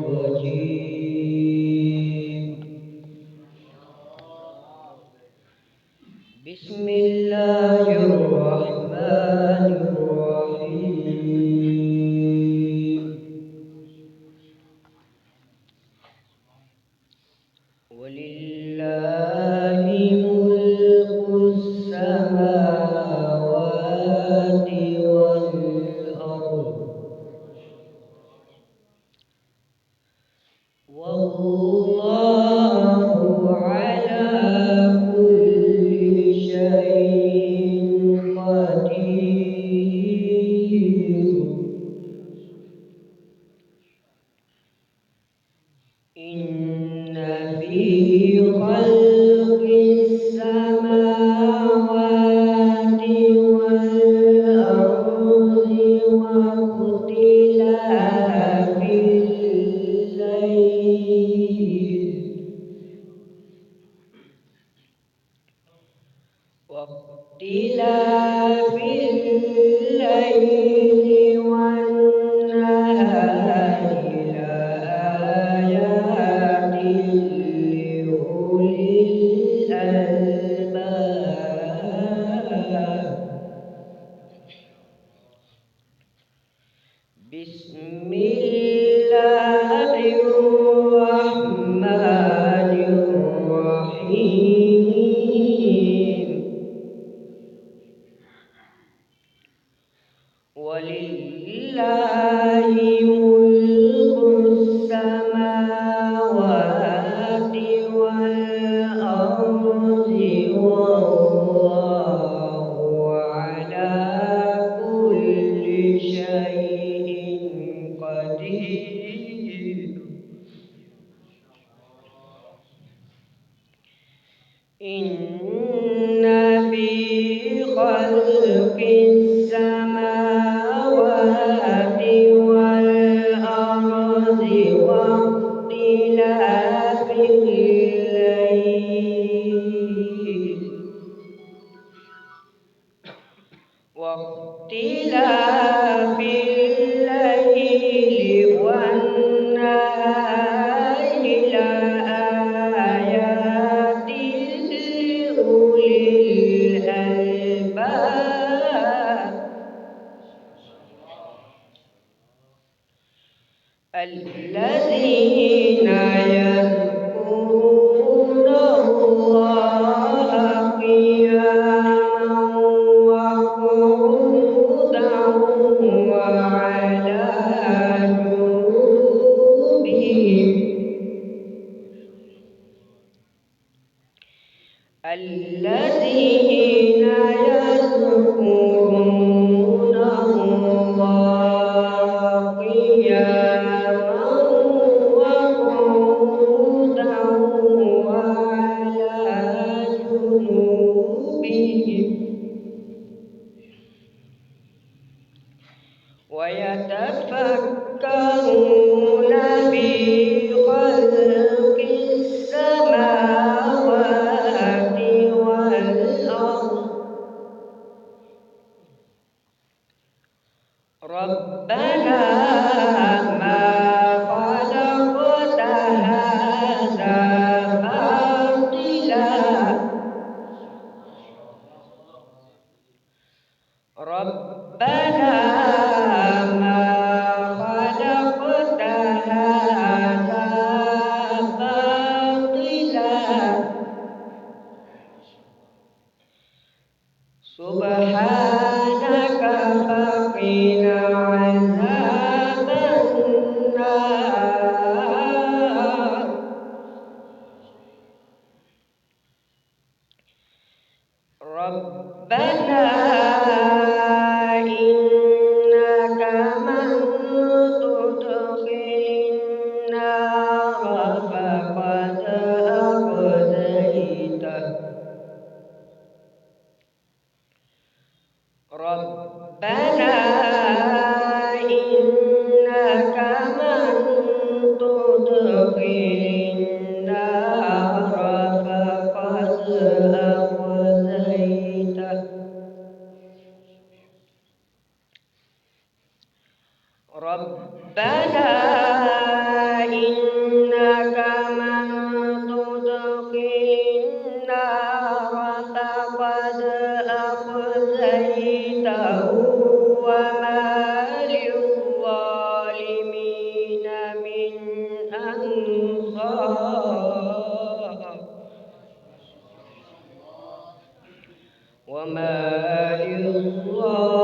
الرجيم. بسم الله الرحمن الرحيم. ولله ملك السماوات والأرض والله على كل شيء قدير. إن في خلق السماوات والأرض واختلاف الليل والنهار لآيات لأولي الألباب. بسم الله الرحمن الرحيم. ولله ملك السماوات والأرض والله على كل شيء قدير. إن في خلق السماوات والأرض واختلاف الليل والنهار لآيات لأولي الألباب. الذين يذكرون الله قياما وقعودا وعلى جنوبهم. الذين يذكرون الله قياما وقعودا وعلى جنوبهم ويتفكرون في خلق السماوات والأرض. ربنا ما خلقت هذا باطلا. ربنا ما خلقت هذا باطلا سبحانك فقنا عذاب النار. ربنا إنك من تدخل النار فقد أخزيته. ربنا إنك من تدخل النار فقد أخزيته. ربنا وما للظالمين من أنصار وما للظالمين